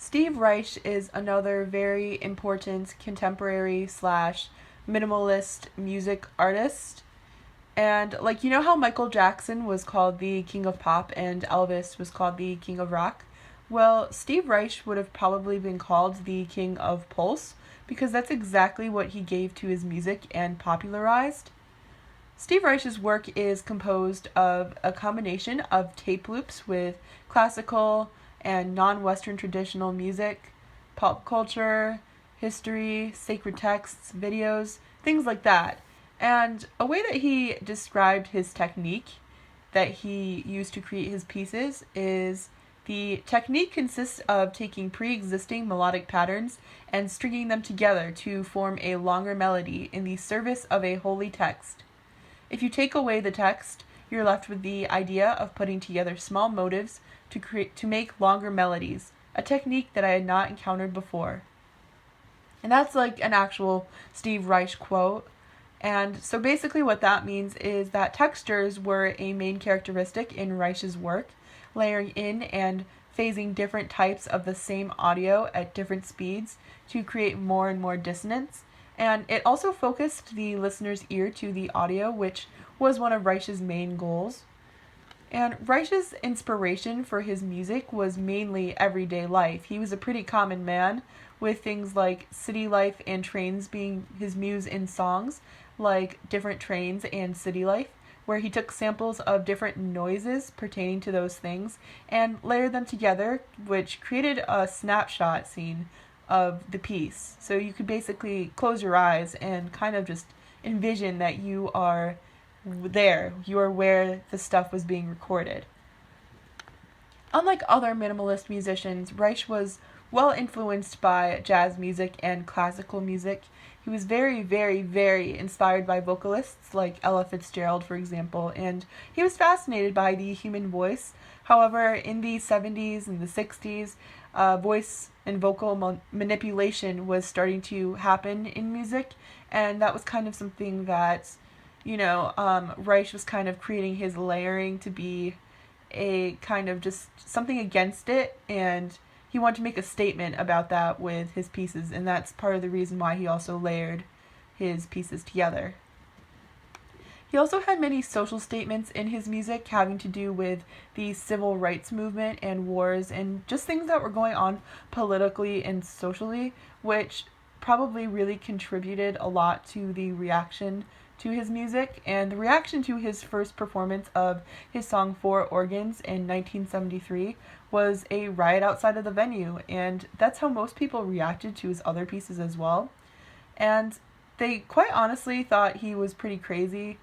Steve Reich is another very important contemporary slash minimalist music artist. And, like, you know how Michael Jackson was called the king of pop and Elvis was called the king of rock? Well, Steve Reich would have probably been called the king of pulse because that's exactly what he gave to his music and popularized. Steve Reich's work is composed of a combination of tape loops with classical and non Western traditional music, pop culture, history, sacred texts, videos, things like that. And a way that he described his technique that he used to create his pieces is the technique consists of taking pre existing melodic patterns and stringing them together to form a longer melody in the service of a holy text. If you take away the text, you're left with the idea of putting together small motives to make longer melodies, a technique that I had not encountered before. And that's like an actual Steve Reich quote. And so basically what that means is that textures were a main characteristic in Reich's work, layering in and phasing different types of the same audio at different speeds to create more and more dissonance. And it also focused the listener's ear to the audio, which was one of Reich's main goals. And Reich's inspiration for his music was mainly everyday life. He was a pretty common man, with things like city life and trains being his muse in songs, like Different Trains and City Life, where he took samples of different noises pertaining to those things and layered them together, which created a snapshot scene of the piece. So you could basically close your eyes and kind of just envision that you are there. You are where the stuff was being recorded. Unlike other minimalist musicians, Reich was well influenced by jazz music and classical music. He was very, very, very inspired by vocalists like Ella Fitzgerald, for example, and he was fascinated by the human voice. However, in the 70s and the 60s, voice and vocal manipulation was starting to happen in music, and that was kind of something that, Reich was kind of creating his layering to be a kind of just something against it, and he wanted to make a statement about that with his pieces, and that's part of the reason why he also layered his pieces together. He also had many social statements in his music having to do with the civil rights movement and wars and just things that were going on politically and socially, which probably really contributed a lot to the reaction to his music. And the reaction to his first performance of his song Four Organs in 1973 was a riot outside of the venue, and that's how most people reacted to his other pieces as well. And they quite honestly thought he was pretty crazy,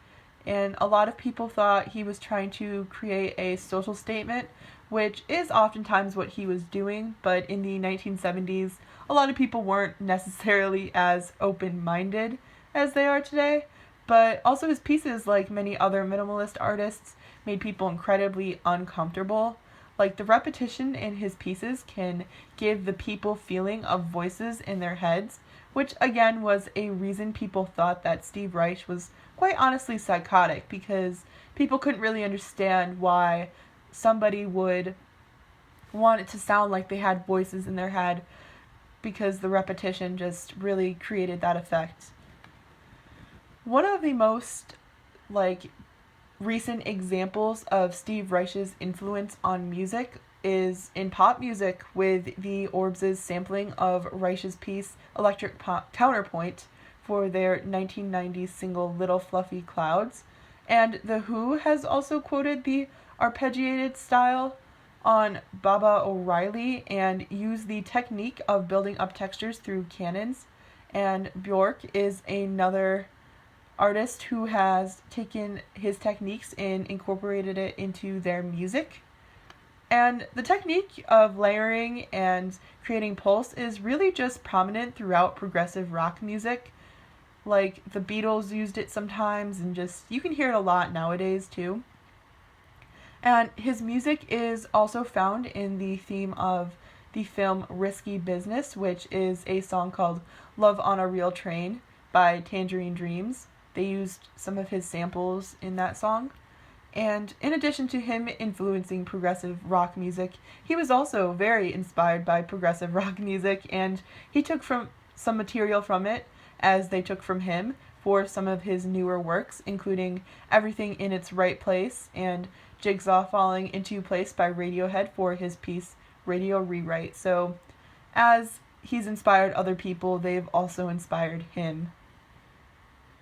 and a lot of people thought he was trying to create a social statement, which is oftentimes what he was doing, but in the 1970s, a lot of people weren't necessarily as open-minded as they are today. But also his pieces, like many other minimalist artists, made people incredibly uncomfortable. Like, the repetition in his pieces can give the people feeling of voices in their heads, which again was a reason people thought that Steve Reich was quite honestly psychotic, because people couldn't really understand why somebody would want it to sound like they had voices in their head, because the repetition just really created that effect. One of the most, recent examples of Steve Reich's influence on music is in pop music with the Orbs' sampling of Reich's piece Electric Counterpoint for their 1990s single Little Fluffy Clouds. And The Who has also quoted the arpeggiated style on Baba O'Reilly and used the technique of building up textures through cannons. And Bjork is another artist who has taken his techniques and incorporated it into their music. And the technique of layering and creating pulse is really just prominent throughout progressive rock music. Like, the Beatles used it sometimes, and just, you can hear it a lot nowadays too. And his music is also found in the theme of the film Risky Business, which is a song called Love on a Real Train by Tangerine Dreams. They used some of his samples in that song. And in addition to him influencing progressive rock music, he was also very inspired by progressive rock music, and he took from some material from it, as they took from him, for some of his newer works, including Everything in Its Right Place and Jigsaw Falling into Place by Radiohead for his piece Radio Rewrite. So, as he's inspired other people, they've also inspired him.